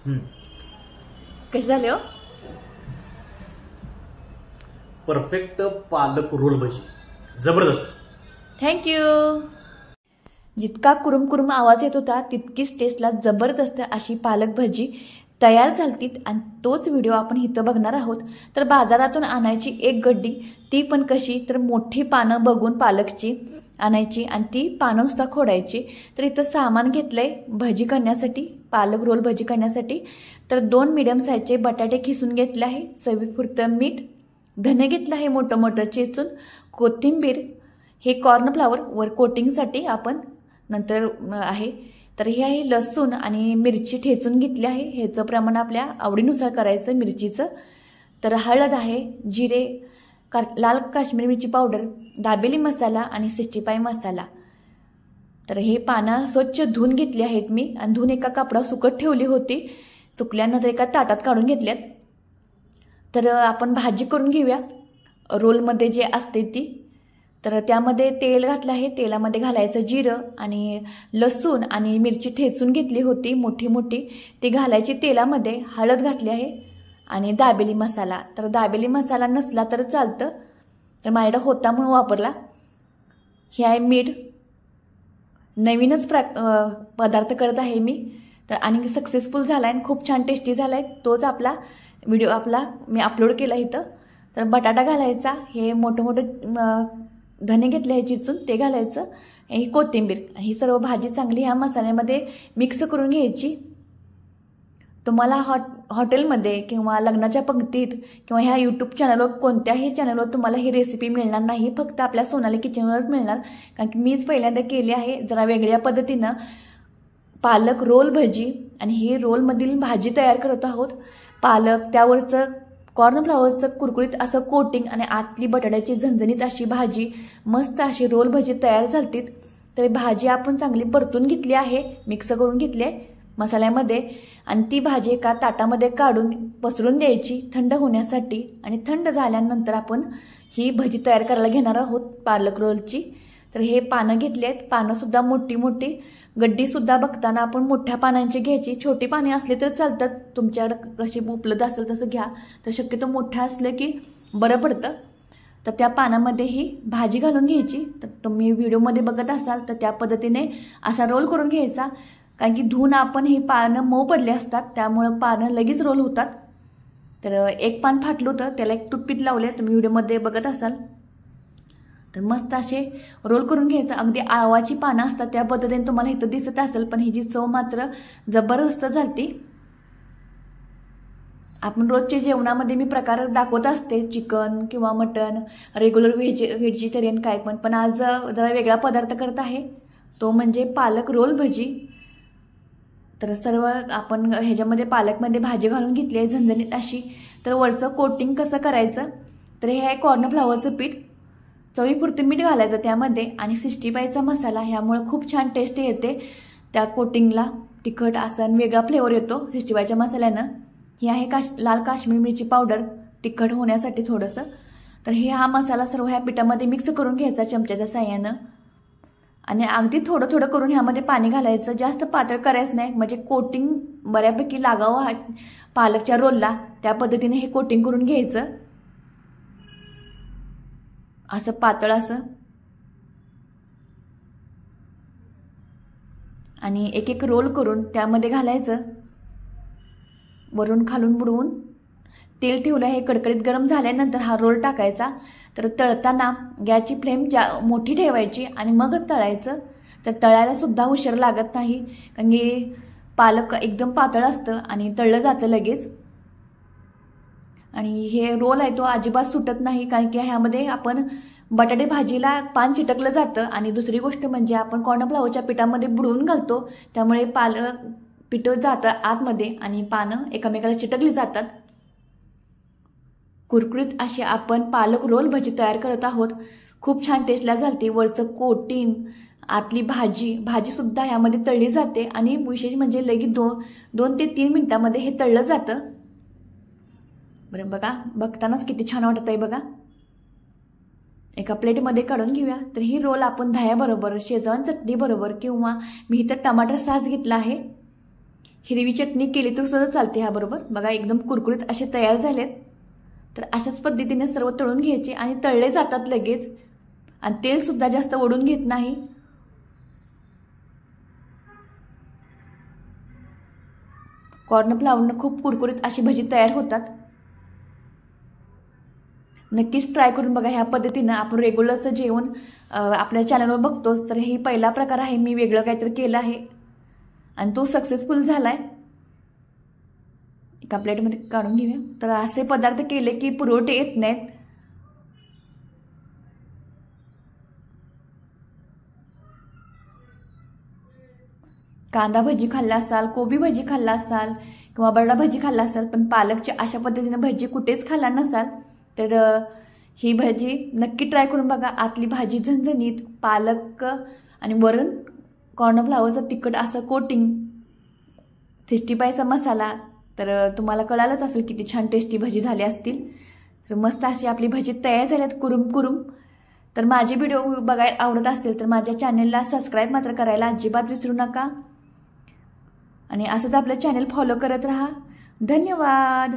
कसे झाले हो? परफेक्ट पालक रोल भजी, जबरदस्त. थँक्यू. जितका कुरुम कुरुम आवाज येत होता तितकीच टेस्टला जबरदस्त अशी पालक भजी तयार झालती आणि तोच व्हिडिओ आपण इथं बघणार आहोत. तर बाजारातून आणायची एक गड्डी, ती पण कशी तर मोठी पानं बघून पालकची आणायची आणि ती पानं नुसता खोडायची. तर इथं सामान घेतलंय भजी करण्यासाठी, पालक रोल भजी करण्यासाठी. तर 2 मीडियम साईजचे बटाटे खिसून घेतले आहे, चवीपुरतं मीठ, धने घेतलं आहे मोठं मोठं चेचून, कोथिंबीर, हे कॉर्नफ्लॉवर वर कोटिंगसाठी आपण नंतर आहे. तर हे आहे लसूण आणि मिरची ठेचून घेतली आहे, ह्याचं प्रमाण आपल्या आवडीनुसार करायचं मिरचीचं. तर हळद आहे, जिरे, लाल काश्मीरी मिरची पावडर, दाबेली मसाला आणि 65 मसाला. तर हे पानं स्वच्छ धुवून घेतली आहेत मी आणि धुवून एका कापडावर सुकत ठेवली होती. सुकल्यानंतर एका ताटात काढून घेतल्यात. तर आपण भाजी करून घेऊया रोलमध्ये जे असते ती. तर त्यामध्ये तेल घातलं आहे, तेलामध्ये घालायचं जिरं आणि लसूण आणि मिरची ठेचून घेतली होती मोठी मोठी, ती घालायची तेलामध्ये. हळद घातली आहे आणि दाबेली मसाला. तर दाबेली मसाला नसला तर चालतं, तर माझ्याकडं होता म्हणून वापरला. हे आहे मीठ, नवीनच पदार्थ करत आहे मी. तर आणि सक्सेसफुल झाला आहे, खूप छान टेस्टी झाला आहे. तोच आपला व्हिडिओ मी अपलोड केला इथं. तर बटाटा घालायचा, हे मोठं मोठं धने घेतले हे चिचून ते घालायचं, ही कोथिंबीर, ही सर्व भाजी चांगली ह्या मसाल्यामध्ये मिक्स करून घ्यायची. तुम्हाला हॉटेलमध्ये किंवा लग्नाच्या पंक्तीत किंवा ह्या यूट्यूब चॅनलवर कोणत्याही चॅनलवर तुम्हाला ही रेसिपी मिळणार नाही, फक्त आपल्या सोनाली किचनवरच मिळणार. कारण की मीच पहिल्यांदा केली आहे जरा वेगळ्या पद्धतीनं पालक रोल भजी. आणि ही रोलमधील भाजी तयार करत आहोत. पालक, त्यावरचं कॉर्नफ्लॉवरचं कुरकुरीत असं कोटिंग आणि आतली बटाट्याची झणझणीत अशी भाजी, मस्त अशी रोल भजी तयार झालतीत. तर भाजी आपण चांगली परतून घेतली आहे, मिक्स करून घेतली आहे मसाल्यामध्ये. आणि ती भाजी एका ताटामध्ये काढून पसरून द्यायची थंड होण्यासाठी. आणि थंड झाल्यानंतर आपण ही भजी तयार करायला घेणार आहोत पालक रोलची. तर हे पानं घेतली आहेत, पानंसुद्धा मोठी मोठी, गड्डीसुद्धा बघताना आपण मोठ्या पानांची घ्यायची. छोटी पाने असली तर चालतात, तुमच्याकडे कशी उपलब्ध असेल तसं घ्या. तर शक्यतो मोठं असलं की बरं पडतं. तर त्या पानामध्ये ही भाजी घालून घ्यायची. तर तुम्ही व्हिडिओमध्ये बघत असाल तर त्या पद्धतीने असा रोल करून घ्यायचा. कारण की धुवून आपण ही पानं मऊ पडली असतात, त्यामुळं पानं लगेच रोल होतात. तर एक पान फाटलं होतं, त्याला एक टूथपिक लावले, तुम्ही व्हिडिओमध्ये बघत असाल. तर मस्त असे रोल करून घ्यायचं. अगदी आळवाची पानं असतात त्या पद्धतीने तुम्हाला इथं दिसत असेल, पण ह्याची चव मात्र जबरदस्त झालती. आपण रोजच्या जेवणामध्ये मी प्रकार दाखवत असते, चिकन किंवा मटन, रेग्युलर व्हेजिटेरियन काय पण आज जरा वेगळा पदार्थ करत आहे, तो म्हणजे पालक रोल भजी. तर सर्व आपण ह्याच्यामध्ये पालकमध्ये भाजी घालून घेतली आहे झणझणीत अशी. तर वरचं कोटिंग कसं करायचं, तर हे आहे कॉर्नफ्लॉवरचं पीठ, चवीपुरतं मीठ घालायचं त्यामध्ये आणि 65चा मसाला. ह्यामुळे खूप छान टेस्ट येते त्या कोटिंगला, तिखट असा वेगळा फ्लेवर येतो 65च्या मसाल्यानं. ही आहे लाल काश्मीरी मिरची पावडर, तिखट होण्यासाठी थोडंसं. तर हा मसाला सर्व ह्या पिठामध्ये मिक्स करून घ्यायचा चमच्याच्या साह्यानं. आणि अगदी थोडं थोडं करून ह्यामध्ये पाणी घालायचं, जास्त पातळ करायचं नाही, म्हणजे कोटिंग बऱ्यापैकी लागावं पालकच्या रोलला, त्या पद्धतीने हे कोटिंग करून घ्यायचं असं पातळ असं. आणि एक एक रोल करून त्यामध्ये घालायचं, वरून खालून बुडवून तेल ठेवलं आहे. कडकडीत गरम झाल्यानंतर हा रोल टाकायचा. तर तळताना गॅसची फ्लेम मोठी ठेवायची आणि मगच तळायचं. तर तळायला सुद्धा उशीर लागत नाही, कारण की पालक एकदम पातळ असतं आणि तळलं जातं लगेच. आणि हे रोल आहे तो अजिबात सुटत नाही, कारण की ह्यामध्ये आपण बटाटे भाजीला पान चिटकलं जातं. आणि दुसरी गोष्ट म्हणजे आपण कॉर्नफ्लॉवरच्या पिठामध्ये बुडवून घालतो, त्यामुळे पालक पीठ जातं आतमध्ये आणि पानं एकमेकाला चिटकली जातात. कुरकुरीत अशी आपण पालक रोल भजी तयार करत आहोत. खूप छान टेस्टला झालती. वरचं कोटिंग, आतली भाजीसुद्धा ह्यामध्ये तळली जाते आणि विशेष म्हणजे लगेच 2 ते 3 मिनिटांमध्ये हे तळलं जातं. बरं बघा, बघतानाच किती छान वाटत आहे बघा. एका प्लेटमध्ये काढून घेऊया. तर ही रोल आपण दह्याबरोबर, शेजवान चटणी बरोबर किंवा मी इथं टमाटर सॉस घेतला आहे, हिरवी चटणी केली तर सुद्धा चालते ह्याबरोबर. बघा एकदम कुरकुरीत असे तयार झालेत. तर अशाच पद्धतीने सर्व तळून घ्यायचे आणि तळले जातात लगेच आणि तेल सुद्धा जास्त ओढून घेत नाही. कॉर्नफ्लॉवरनं खूप कुरकुरीत अशी भजी तयार होतात. नक्कीच ट्राय करून बघा. ह्या पद्धतीनं आपण रेग्युलरचं जेवण आपल्या चॅनलवर बघतोच, तर ही पहिला प्रकार आहे. मी वेगळं काहीतरी केलं आहे आणि तो सक्सेसफुल झालाय. एका प्लेटमध्ये काढून घेऊया. तर असे पदार्थ केले की पुरवठे येत नाहीत. कांदा भजी खाल्ला असाल, कोबी भजी खाल्ला असाल किंवा बटाटा भजी खाल्ला असाल, पण पालकची अशा पद्धतीने भजी कुठेच खाल्ला नसाल तर ही भजी नक्की ट्राय करून बघा. आतली भाजी झणझणीत, पालक आणि वरण, कॉर्नफ्लॉवरचं तिखट असं कोटिंग, 65चा मसाला, तर तुम्हाला कळालंच असेल किती छान टेस्टी भजी झाली असतील. तर मस्त अशी आपली भजी तयार झाल्यात कुरुम कुरुम. तर माझे व्हिडिओ बघायला आवडत असतील तर माझ्या चॅनलला सबस्क्राईब मात्र करायला अजिबात विसरू नका आणि असंच आपलं चॅनल फॉलो करत राहा. धन्यवाद.